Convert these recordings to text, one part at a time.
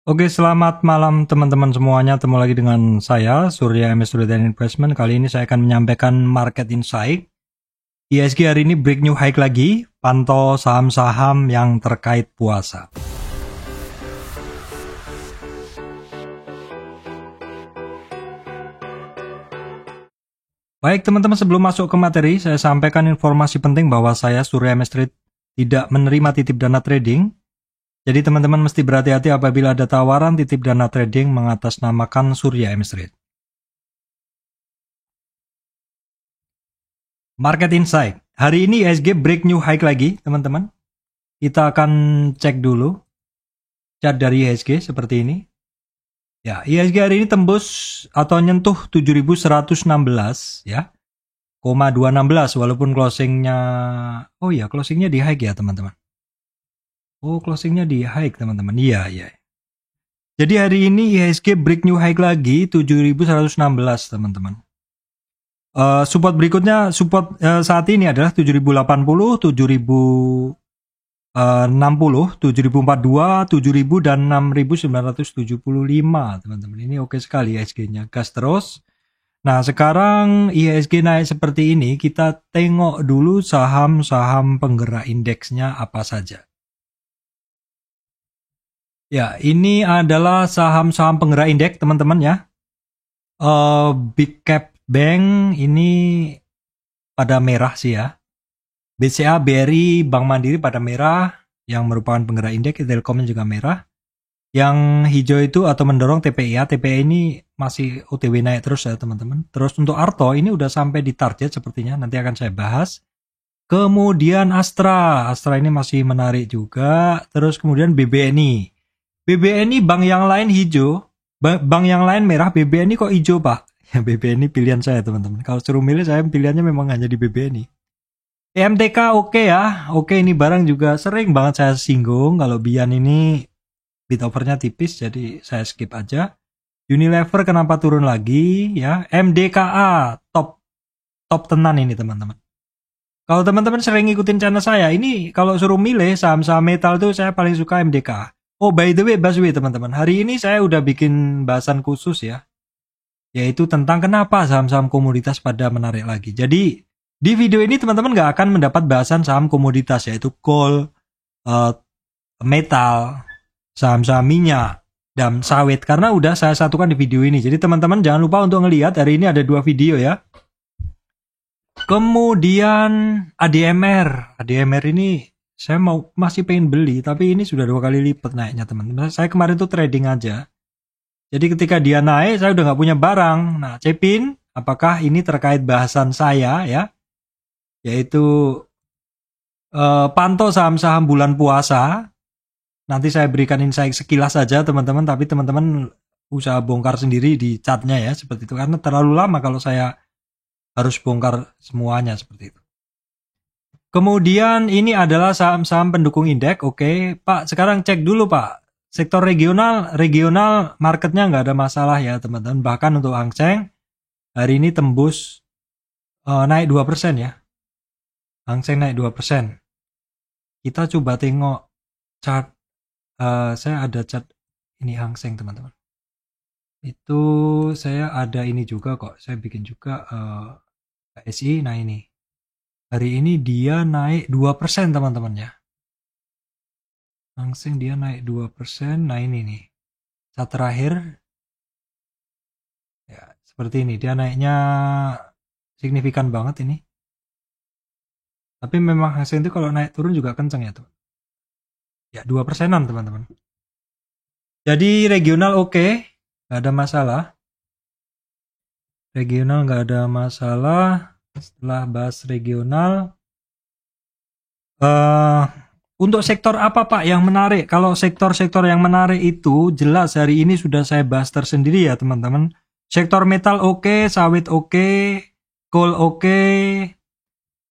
Oke, selamat malam teman-teman semuanya. Ketemu lagi dengan saya, Surya MS Surya Investment. Kali ini saya akan menyampaikan market insight. IHSG hari ini break new high lagi, pantau saham-saham yang terkait puasa. Baik teman-teman, sebelum masuk ke materi, saya sampaikan informasi penting bahwa saya, Surya MS Trade, tidak menerima titip dana trading. Jadi teman-teman mesti berhati-hati apabila ada tawaran titip dana trading mengatasnamakan Surya MS Trade. Market Insight. Hari ini IHSG break new high lagi, teman-teman. Kita akan cek dulu chart dari IHSG seperti ini. Ya, IHSG hari ini tembus atau nyentuh 7116 ya. 216 walaupun closingnya closingnya di high ya, teman-teman. Oh, closingnya di high, teman-teman. Iya. Jadi hari ini IHSG break new high lagi 7116, teman-teman. Support berikutnya, saat ini adalah 7080, 7060, 7042, 7000 dan 6975, teman-teman. Ini oke sekali IHSG-nya, gas terus. Nah, sekarang IHSG naik seperti ini, kita tengok dulu saham-saham penggerak indeksnya apa saja. Ya, ini adalah saham-saham penggerak indeks, teman-teman ya. Big Cap Bank ini pada merah sih ya. BCA, BRI, Bank Mandiri pada merah, yang merupakan penggerak indeks. Telkomnya juga merah. Yang hijau itu atau mendorong TPIA. TPIA ini masih OTW naik terus ya, teman-teman. Terus untuk Arto ini udah sampai di target sepertinya, nanti akan saya bahas. Kemudian Astra ini masih menarik juga. Terus kemudian BBNI. BBNI bank yang lain hijau, bank yang lain merah, BBNI kok hijau, Pak? Ya, BBNI pilihan saya, teman-teman. Kalau suruh milih, saya pilihannya memang hanya di BBNI. EMTK oke ya. Oke, ini barang juga sering banget saya singgung. Kalau Bian ini bid overnya tipis, jadi saya skip aja. Unilever kenapa turun lagi ya? MDKA top tenan ini, teman-teman. Kalau teman-teman sering ngikutin channel saya, ini kalau suruh milih saham-saham metal tuh saya paling suka MDKA. Oh, by the way, teman-teman, hari ini saya udah bikin bahasan khusus ya, yaitu tentang kenapa saham-saham komoditas pada menarik lagi. Jadi, di video ini teman-teman nggak akan mendapat bahasan saham komoditas, yaitu coal, metal, saham-saham minyak, dan sawit, karena udah saya satukan di video ini. Jadi teman-teman jangan lupa untuk ngelihat, hari ini ada 2 video ya. Kemudian ADMR ini saya masih pengen beli, tapi ini sudah 2 kali lipat naiknya, teman-teman. Saya kemarin tuh trading aja. Jadi ketika dia naik, saya udah nggak punya barang. Nah, Cepin, apakah ini terkait bahasan saya ya? Yaitu pantau saham-saham bulan puasa. Nanti saya berikan insight sekilas saja, teman-teman. Tapi teman-teman usaha bongkar sendiri di chartnya ya, seperti itu. Karena terlalu lama kalau saya harus bongkar semuanya seperti itu. Kemudian ini adalah saham-saham pendukung indeks. Oke, Pak, sekarang cek dulu, Pak. Sektor regional marketnya nggak ada masalah ya, teman-teman. Bahkan untuk Hang Seng hari ini tembus naik 2% ya. Hang Seng naik 2%. Kita coba tengok chart. Saya ada chart ini Hang Seng, teman-teman. Itu saya ada ini juga kok. Saya bikin juga KSI. Nah ini. Hari ini dia naik 2%, teman-teman ya. Hang Seng dia naik 2%. Nah ini nih. Saat terakhir. Ya, seperti ini. Dia naiknya signifikan banget ini. Tapi memang Hang Seng itu kalau naik turun juga kenceng ya tuh. Ya 2%-an, teman-teman. Jadi regional oke. Gak ada masalah. Regional gak ada masalah. Setelah bahas regional. Untuk sektor apa, Pak, yang menarik? Kalau sektor-sektor yang menarik itu jelas hari ini sudah saya bahas tersendiri ya, teman-teman. Sektor metal oke, sawit oke, coal oke.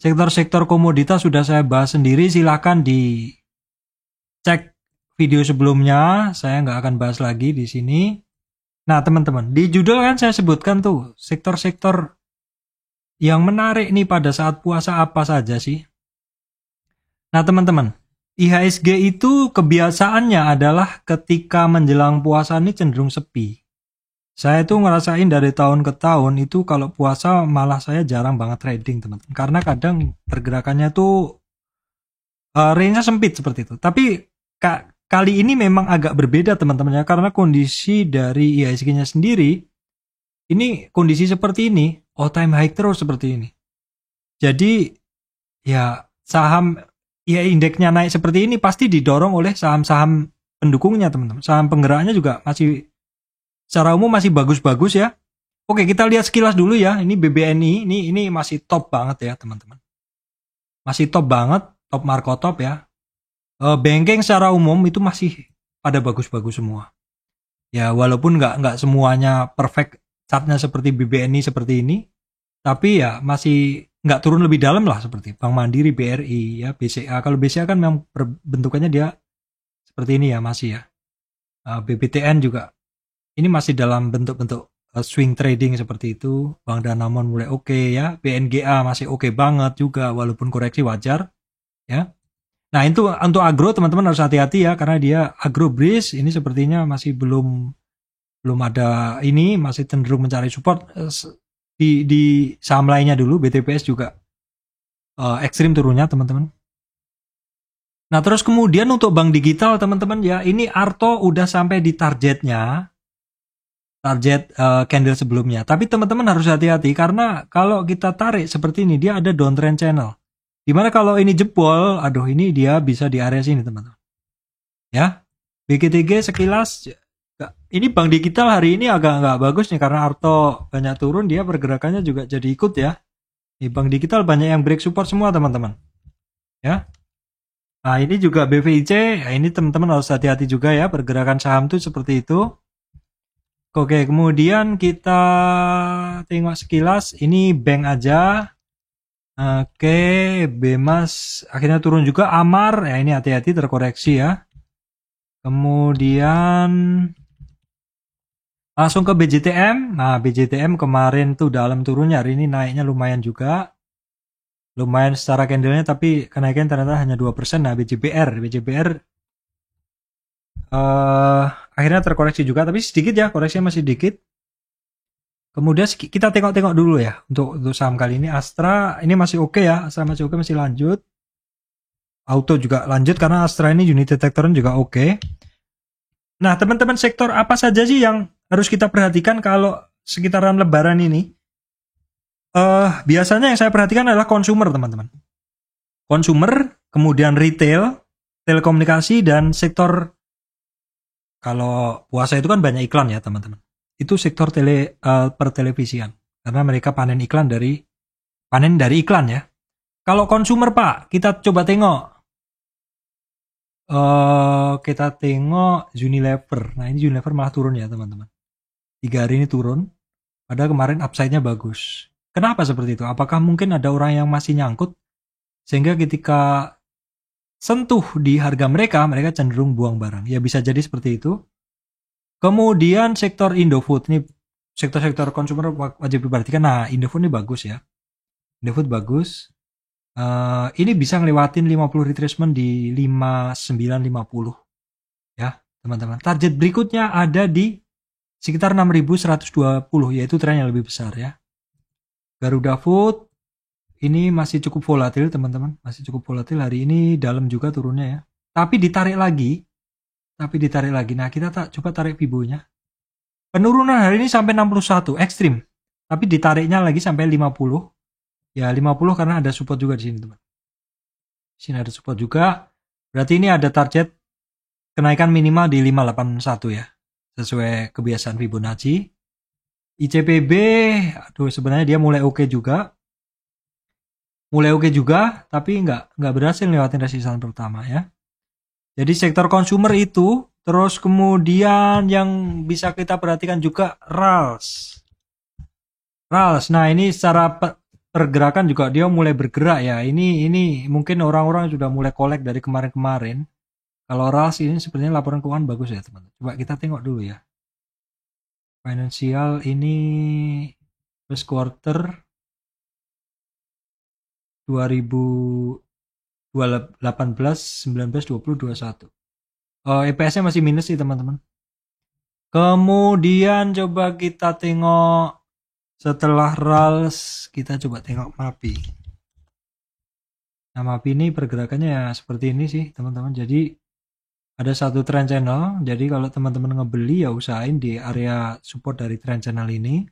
Sektor-sektor komoditas sudah saya bahas sendiri. Silahkan dicek video sebelumnya. Saya nggak akan bahas lagi di sini. Nah, teman-teman, di judul kan saya sebutkan tuh sektor-sektor yang menarik nih pada saat puasa apa saja sih? Nah, teman-teman, IHSG itu kebiasaannya adalah ketika menjelang puasa ini cenderung sepi. Saya tuh ngerasain dari tahun ke tahun itu kalau puasa malah saya jarang banget trading teman-teman. Karena kadang pergerakannya tuh range-nya sempit seperti itu. Tapi kali ini memang agak berbeda teman-teman ya. Karena kondisi dari IHSG-nya sendiri, ini kondisi seperti ini, all time high terus seperti ini. Jadi ya saham ya indeksnya naik seperti ini pasti didorong oleh saham-saham pendukungnya teman-teman. Saham penggeraknya juga masih secara umum masih bagus-bagus ya. Oke, kita lihat sekilas dulu ya. Ini BBNI, ini masih top banget ya teman-teman. Masih top banget, top Marco top ya. Banking secara umum itu masih pada bagus-bagus semua. Ya walaupun nggak semuanya perfect chartnya seperti BBNI seperti ini, tapi ya masih nggak turun lebih dalam lah seperti Bank Mandiri, BRI, ya BCA. Kalau BCA kan memang bentukannya dia seperti ini ya masih ya. BBTN juga ini masih dalam bentuk-bentuk swing trading seperti itu. Bank Danamon mulai oke ya, BNGA masih oke banget juga walaupun koreksi wajar ya. Nah itu untuk agro teman-teman harus hati-hati ya karena dia agro bridge ini sepertinya masih belum ada ini masih cenderung mencari support di saham lainnya dulu. BTPS juga ekstrim turunnya teman-teman. Nah terus kemudian untuk bank digital teman-teman ya ini Arto udah sampai di target candle sebelumnya. Tapi teman-teman harus hati-hati karena kalau kita tarik seperti ini dia ada downtrend channel. Dimana kalau ini jebol, aduh ini dia bisa di area sini teman-teman. Ya, BGTG sekilas, ini bank digital hari ini agak nggak bagus nih karena Arto banyak turun, dia pergerakannya juga jadi ikut ya. Di bank digital banyak yang break support semua teman-teman. Ya. Nah ini juga BVIC, nah, ini teman-teman harus hati-hati juga ya pergerakan saham tuh seperti itu. Oke, kemudian kita tengok sekilas, ini bank aja. Oke, Bemas akhirnya turun juga. Amar, ya ini hati-hati terkoreksi ya. Kemudian langsung ke BJTM. Nah, BJTM kemarin tuh dalam turunnya, hari ini naiknya lumayan juga. Lumayan secara candlenya, tapi kenaikan ternyata hanya 2%. Nah, BJBR akhirnya terkoreksi juga, tapi sedikit ya, koreksinya masih sedikit. Kemudian kita tengok-tengok dulu ya untuk saham kali ini. Astra ini masih oke ya, Astra masih oke, masih lanjut. Auto juga lanjut karena Astra ini unit detectornya juga oke. Nah teman-teman, sektor apa saja sih yang harus kita perhatikan kalau sekitaran lebaran ini? Biasanya yang saya perhatikan adalah consumer teman-teman. Consumer, kemudian retail, telekomunikasi, dan sektor, kalau puasa itu kan banyak iklan ya teman-teman. Itu sektor pertelevisian karena mereka panen dari iklan ya. Kalau consumer Pak, kita coba tengok. Kita tengok Unilever. Nah ini Unilever malah turun ya teman-teman. 3 hari ini turun. Padahal kemarin upside-nya bagus. Kenapa seperti itu? Apakah mungkin ada orang yang masih nyangkut sehingga ketika sentuh di harga mereka cenderung buang barang. Ya bisa jadi seperti itu. Kemudian sektor Indofood, ini sektor-sektor konsumer wajib diperhatikan. Nah, Indofood ini bagus ya. Indofood bagus. Ini bisa ngelewatin 50 retracement di 5950 ya, teman-teman. Target berikutnya ada di sekitar 6120, yaitu tren yang lebih besar ya. Garuda Food ini masih cukup volatil, teman-teman. Masih cukup volatil hari ini, dalam juga turunnya ya. Tapi ditarik lagi. Nah, kita coba tarik Fibo-nya. Penurunan hari ini sampai 61, ekstrim. Tapi ditariknya lagi sampai 50. Ya, 50 karena ada support juga di sini, teman. Di sini ada support juga. Berarti ini ada target kenaikan minimal di 581 ya. Sesuai kebiasaan Fibonacci. ICPB, aduh sebenarnya dia mulai oke juga. Tapi nggak berhasil lewatin resistensi pertama ya. Jadi sektor consumer itu, terus kemudian yang bisa kita perhatikan juga RALS. Nah ini secara pergerakan juga dia mulai bergerak ya. Ini mungkin orang-orang sudah mulai collect dari kemarin-kemarin. Kalau RALS ini sebenarnya laporan keuangan bagus ya teman. Coba kita tengok dulu ya. Financial ini first quarter 2000 18, 19, 20, 21. EPS-nya masih minus sih teman-teman. Kemudian coba kita tengok setelah RALS, kita coba tengok MAPI. Nah, MAPI ini pergerakannya ya seperti ini sih teman-teman. Jadi ada satu trend channel. Jadi kalau teman-teman ngebeli ya usahain di area support dari trend channel ini.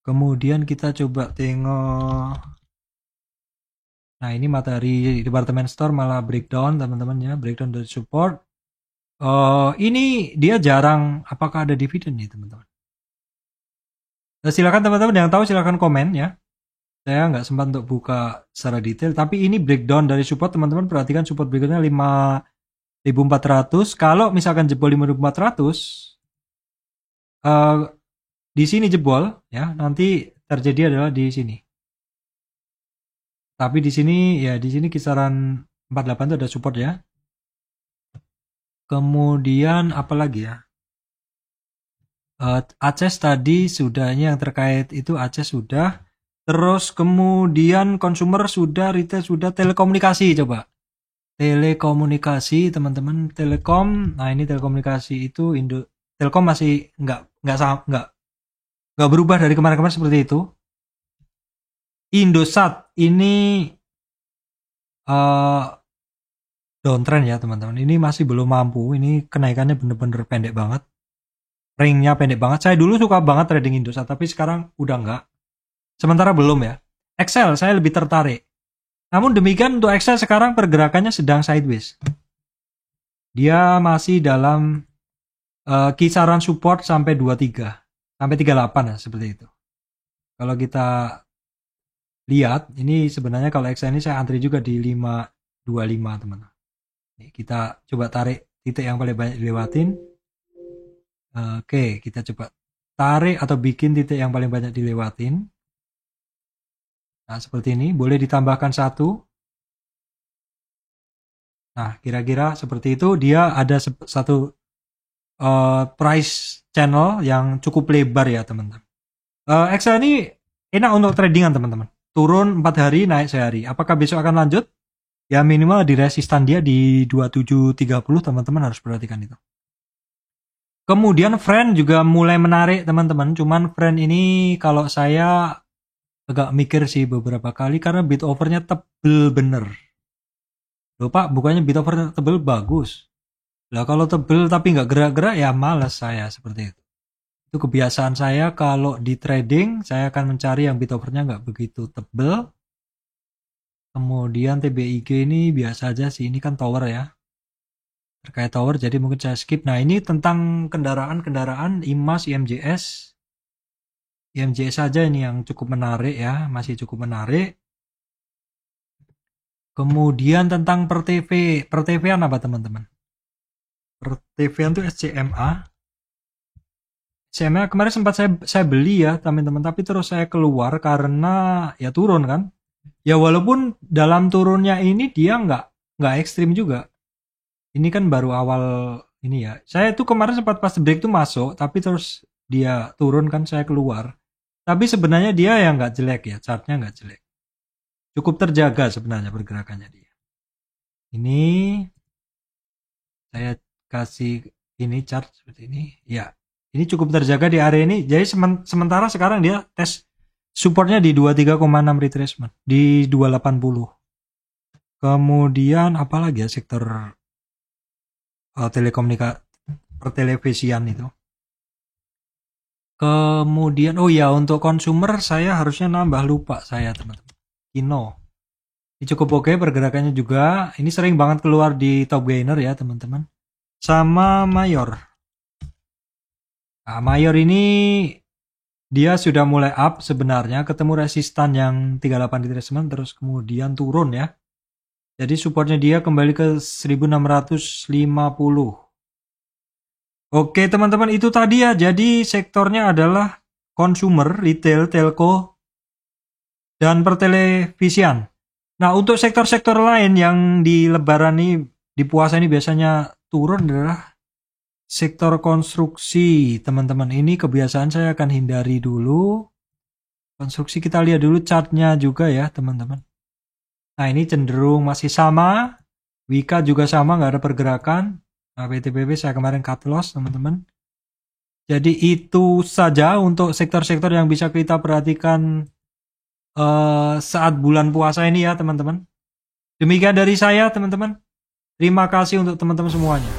Kemudian kita coba tengok. Nah, ini matahari department store malah breakdown teman-teman ya, breakdown dari support. Ini dia jarang, apakah ada dividen nih teman-teman? Silakan teman-teman yang tahu silakan komen ya. Saya nggak sempat untuk buka secara detail, tapi ini breakdown dari support teman-teman, perhatikan support berikutnya 5.400. Kalau misalkan jebol 5.400, di sini jebol ya, nanti terjadi adalah di sini. Tapi di sini ya, di sini kisaran 48 itu ada support ya. Kemudian apa lagi ya? Access tadi sudahnya yang terkait itu Access sudah. Terus kemudian consumer sudah, retail sudah, telekomunikasi coba. Telekomunikasi teman-teman, Telekom. Nah, ini telekomunikasi itu Telkom masih nggak berubah dari kemarin-kemarin seperti itu. Indosat ini downtrend ya teman-teman. Ini masih belum mampu. Ini kenaikannya bener-bener pendek banget. Ringnya pendek banget. Saya dulu suka banget trading Indosat, tapi sekarang udah enggak. Sementara belum ya. Excel saya lebih tertarik. Namun demikian untuk Excel sekarang pergerakannya sedang sideways. Dia masih dalam kisaran support sampai 23. Sampai 38 ya, seperti itu. Kalau kita lihat, ini sebenarnya kalau Excel ini saya antri juga di 525 teman-teman. Kita coba tarik titik yang paling banyak dilewatin. Oke, kita coba tarik atau bikin titik yang paling banyak dilewatin. Nah, seperti ini. Boleh ditambahkan satu. Nah, kira-kira seperti itu. Dia ada satu price channel yang cukup lebar ya, teman-teman. Excel ini enak untuk tradingan, teman-teman. Turun 4 hari, naik sehari. Apakah besok akan lanjut? Ya minimal di resistan dia di 2730, teman-teman harus perhatikan itu. Kemudian friend juga mulai menarik teman-teman. Cuman friend ini kalau saya agak mikir sih beberapa kali karena bid overnya tebel bener. Loh Pak, bukannya bid over tebel bagus. Lah kalau tebel tapi nggak gerak-gerak ya malas saya seperti itu. Itu kebiasaan saya kalau di trading saya akan mencari yang bid overnya nggak begitu tebel. Kemudian TBIG ini biasa aja sih, ini kan tower ya. Terkait tower jadi mungkin saya skip. Nah, ini tentang kendaraan IMAS, IMJS. IMJS saja ini yang cukup menarik ya, masih cukup menarik. Kemudian tentang per-TV-an apa teman-teman? Per-TV-an itu SCMA. SCMA kemarin sempat saya beli ya teman-teman, tapi terus saya keluar karena ya turun kan. Ya walaupun dalam turunnya ini dia nggak ekstrim juga. Ini kan baru awal ini ya. Saya tuh kemarin sempat pas break tuh masuk, tapi terus dia turun kan saya keluar. Tapi sebenarnya dia yang nggak jelek ya, chartnya nggak jelek. Cukup terjaga sebenarnya pergerakannya dia. Ini saya kasih ini chart seperti ini. Ya, ini cukup terjaga di area ini. Jadi sementara sekarang dia tes supportnya di 23,6 retracement di 280. Kemudian apalagi ya sektor telekomunikasi pertelevisian itu. Kemudian oh ya untuk consumer saya harusnya nambah, lupa saya teman-teman. Kino. Ini cukup oke pergerakannya juga. Ini sering banget keluar di top gainer ya teman-teman. Sama Mayor. Nah, Mayor ini dia sudah mulai up sebenarnya, ketemu resistan yang 38 retracement terus kemudian turun ya. Jadi supportnya dia kembali ke 1650. Oke teman-teman, itu tadi ya. Jadi sektornya adalah consumer, retail, telco, dan pertelevisian. Nah untuk sektor-sektor lain yang di lebaran ini, di puasa ini biasanya turun adalah sektor konstruksi, teman-teman. Ini kebiasaan saya akan hindari dulu. Konstruksi kita lihat dulu chartnya juga ya, teman-teman. Nah, ini cenderung masih sama. Wika juga sama, nggak ada pergerakan. Nah, PTBP saya kemarin cut loss, teman-teman. Jadi itu saja untuk sektor-sektor yang bisa kita perhatikan saat bulan puasa ini ya, teman-teman. Demikian dari saya, teman-teman. Terima kasih untuk teman-teman semuanya.